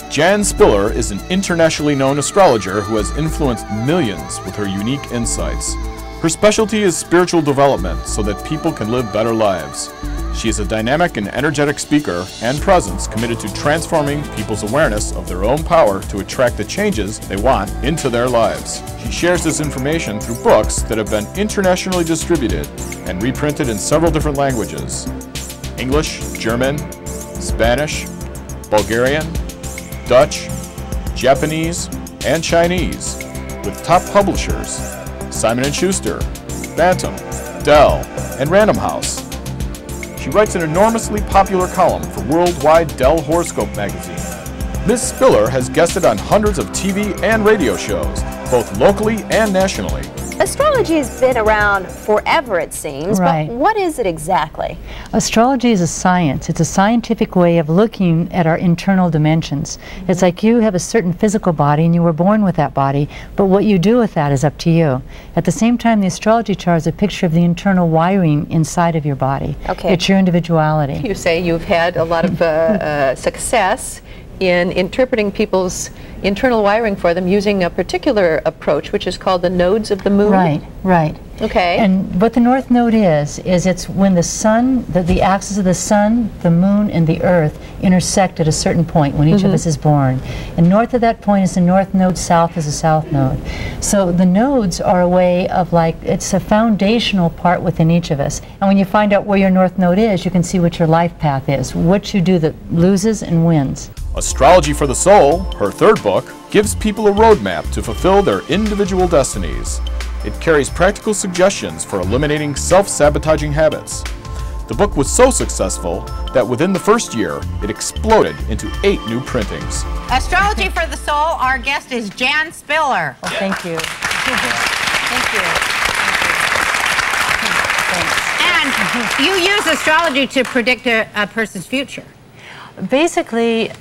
Jan Spiller is an internationally known astrologer who has influenced millions with her unique insights. Her specialty is spiritual development so that people can live better lives. She is a dynamic and energetic speaker and presence committed to transforming people's awareness of their own power to attract the changes they want into their lives. She shares this information through books that have been internationally distributed and reprinted in several different languages: English, German, Spanish, Bulgarian, Dutch, Japanese, and Chinese, with top publishers Simon & Schuster, Bantam, Dell, and Random House. She writes an enormously popular column for worldwide Dell Horoscope magazine. Ms. Spiller has guested on hundreds of TV and radio shows, both locally and nationally. Astrology has been around forever, it seems, right. But what is it exactly? Astrology is a science. It's a scientific way of looking at our internal dimensions. It's like you have a certain physical body and you were born with that body, but what you do with that is up to you. At the same time, the astrology chart is a picture of the internal wiring inside of your body. Okay. It's your individuality. You say you've had a lot of success in interpreting people's internal wiring for them using a particular approach, which is called the nodes of the moon. Right, right. Okay. And what the North Node is it's when the sun, the axis of the sun, the moon, and the earth intersect at a certain point when each of us is born. And north of that point is the North Node, south is the South Node. So the nodes are a way of it's a foundational part within each of us. And when you find out where your North Node is, you can see what your life path is, what you do that loses and wins. Astrology for the Soul, her third book, gives people a roadmap to fulfill their individual destinies. It carries practical suggestions for eliminating self-sabotaging habits. The book was so successful that within the first year, it exploded into 8 new printings. Astrology for the Soul, our guest is Jan Spiller. Well, thank you. Thank you. And you use astrology to predict a person's future. Basically,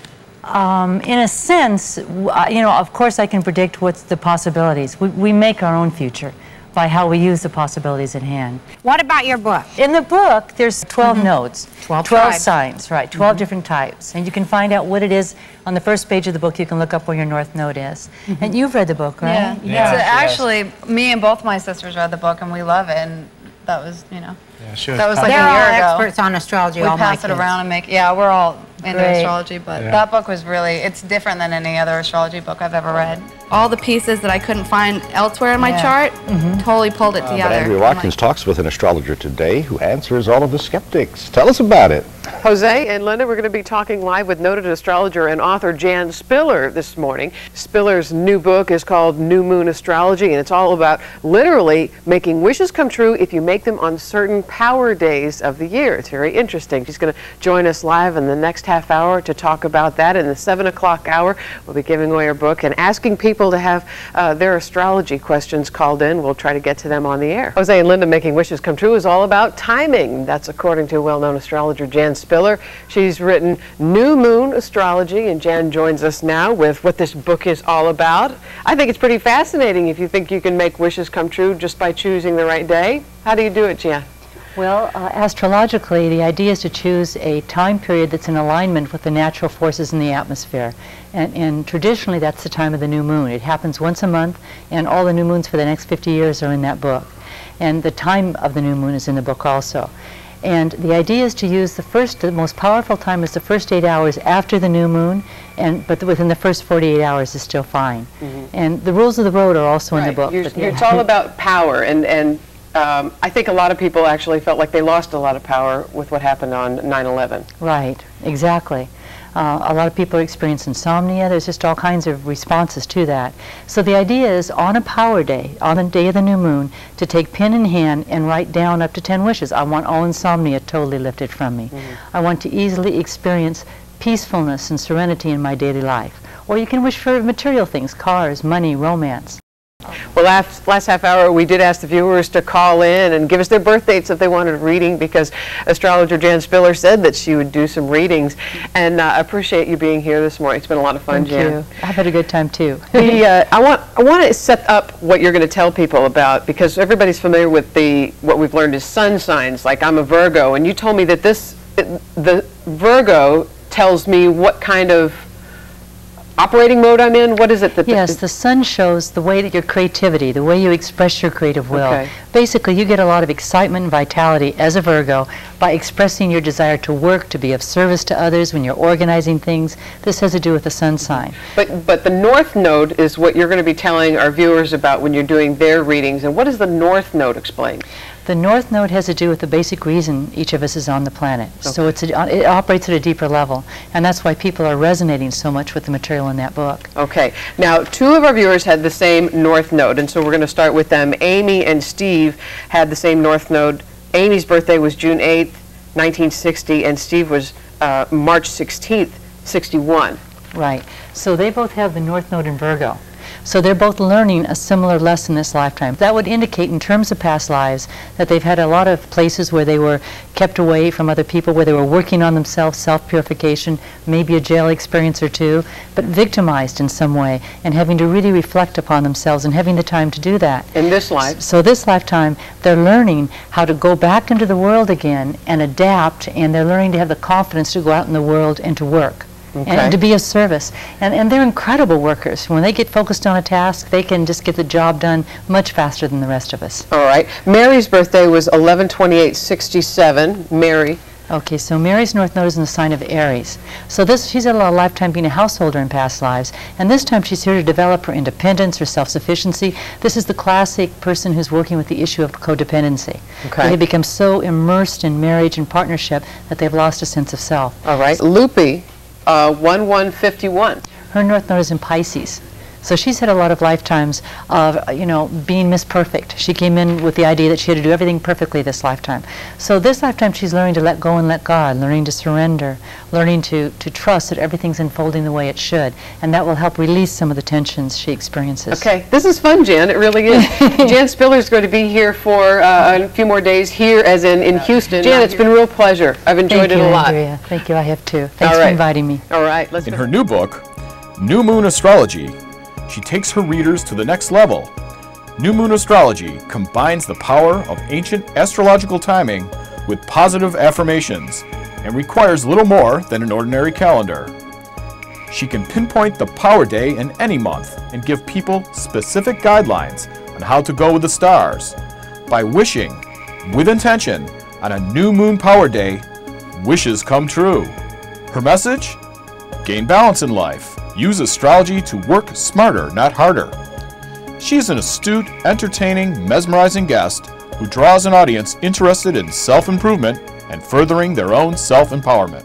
in a sense, of course I can predict what's the possibilities. We make our own future by how we use the possibilities at hand. What about your book? In the book, there's 12 nodes, 12 signs, right, 12 different types. And you can find out what it is on the first page of the book. You can look up where your North Node is. And you've read the book, right? Yeah. So actually, me and both my sisters read the book, and we love it. And that was, that was like They're a year all ago. experts on astrology. We all pass my it kids. around and make, we're all into Great. astrology, but that book was really, it's different than any other astrology book I've ever read. All the pieces that I couldn't find elsewhere in my chart, totally pulled it together. But Andrea Watkins talks with an astrologer today who answers all of the skeptics. Tell us about it. Jose and Linda, we're going to be talking live with noted astrologer and author Jan Spiller this morning. Spiller's new book is called New Moon Astrology, and it's all about literally making wishes come true if you make them on certain power days of the year. It's very interesting. She's going to join us live in the next half hour to talk about that. In the 7 o'clock hour, we'll be giving away her book and asking people to have their astrology questions called in. We'll try to get to them on the air. Jose and Linda, making wishes come true is all about timing. That's according to well-known astrologer Jan Spiller. She's written New Moon Astrology, and Jan joins us now with what this book is all about. I think it's pretty fascinating if you think you can make wishes come true just by choosing the right day. How do you do it, Jan? Well, astrologically, the idea is to choose a time period that's in alignment with the natural forces in the atmosphere. And traditionally, that's the time of the new moon. It happens once a month, and all the new moons for the next 50 years are in that book. And the time of the new moon is in the book also. And the idea is to use the most powerful time is the first 8 hours after the new moon, but within the first 48 hours is still fine. And the rules of the road are also in the book. It's all about power, and I think a lot of people actually felt like they lost a lot of power with what happened on 9/11. Right, exactly. A lot of people experience insomnia. There's just all kinds of responses to that. So the idea is on a power day, on the day of the new moon, to take pen in hand and write down up to 10 wishes. I want all insomnia totally lifted from me. I want to easily experience peacefulness and serenity in my daily life. Or you can wish for material things, cars, money, romance. Well, last half hour we did ask the viewers to call in and give us their birth dates if they wanted a reading, because astrologer Jan Spiller said that she would do some readings. And I appreciate you being here this morning. It's been a lot of fun, Jan. Thank you. I've had a good time too. I want to set up what you're going to tell people about, because everybody's familiar with what we've learned is sun signs. Like I'm a Virgo, and you told me that the Virgo tells me what kind of operating mode I'm in? What is it? Yes, the sun shows the way that your creativity, the way you express your creative will. Okay. Basically, you get a lot of excitement and vitality as a Virgo by expressing your desire to work, to be of service to others when you're organizing things. This has to do with the sun sign. But the North Node is what you're going to be telling our viewers about when you're doing their readings. And what does the North Node explain? The North Node has to do with the basic reason each of us is on the planet. Okay. So it operates at a deeper level, and that's why people are resonating so much with the material in that book. Okay. Now, two of our viewers had the same North Node, and so we're going to start with them. Amy and Steve had the same North Node. Amy's birthday was June 8th, 1960, and Steve was March 16th, 61. Right. So they both have the North Node in Virgo. So they're both learning a similar lesson this lifetime. That would indicate in terms of past lives that they've had a lot of places where they were kept away from other people, where they were working on themselves, self-purification, maybe a jail experience or two, but victimized in some way and having to really reflect upon themselves and having the time to do that. In this life? So this lifetime, they're learning how to go back into the world again and adapt, and they're learning to have the confidence to go out in the world and to work. Okay. And to be of service. And they're incredible workers. When they get focused on a task, they can just get the job done much faster than the rest of us. All right. Mary's birthday was 11/28/67. Mary. Okay, so Mary's North Node is in the sign of Aries. So she's had a lot of lifetime being a householder in past lives, and this time she's here to develop her independence, her self-sufficiency. This is the classic person who's working with the issue of codependency. Okay. They become so immersed in marriage and partnership that they've lost a sense of self. All right. Loopy. 11/51. Her North Node is in Pisces. So she's had a lot of lifetimes of, being Miss Perfect. She came in with the idea that she had to do everything perfectly this lifetime. So this lifetime she's learning to let go and let God, learning to surrender, learning to trust that everything's unfolding the way it should. And that will help release some of the tensions she experiences. Okay, this is fun, Jan. It really is. Jan Spiller is going to be here for a few more days here, as in Houston. Jan, it's been a real pleasure. I've enjoyed it a lot. Andrea. Thank you. I have too. Thanks for inviting me. All right. In her new book, New Moon Astrology, she takes her readers to the next level. New Moon Astrology combines the power of ancient astrological timing with positive affirmations and requires little more than an ordinary calendar. She can pinpoint the power day in any month and give people specific guidelines on how to go with the stars. By wishing, with intention, on a new moon power day, wishes come true. Her message? Gain balance in life. Use astrology to work smarter, not harder. She is an astute, entertaining, mesmerizing guest who draws an audience interested in self-improvement and furthering their own self-empowerment.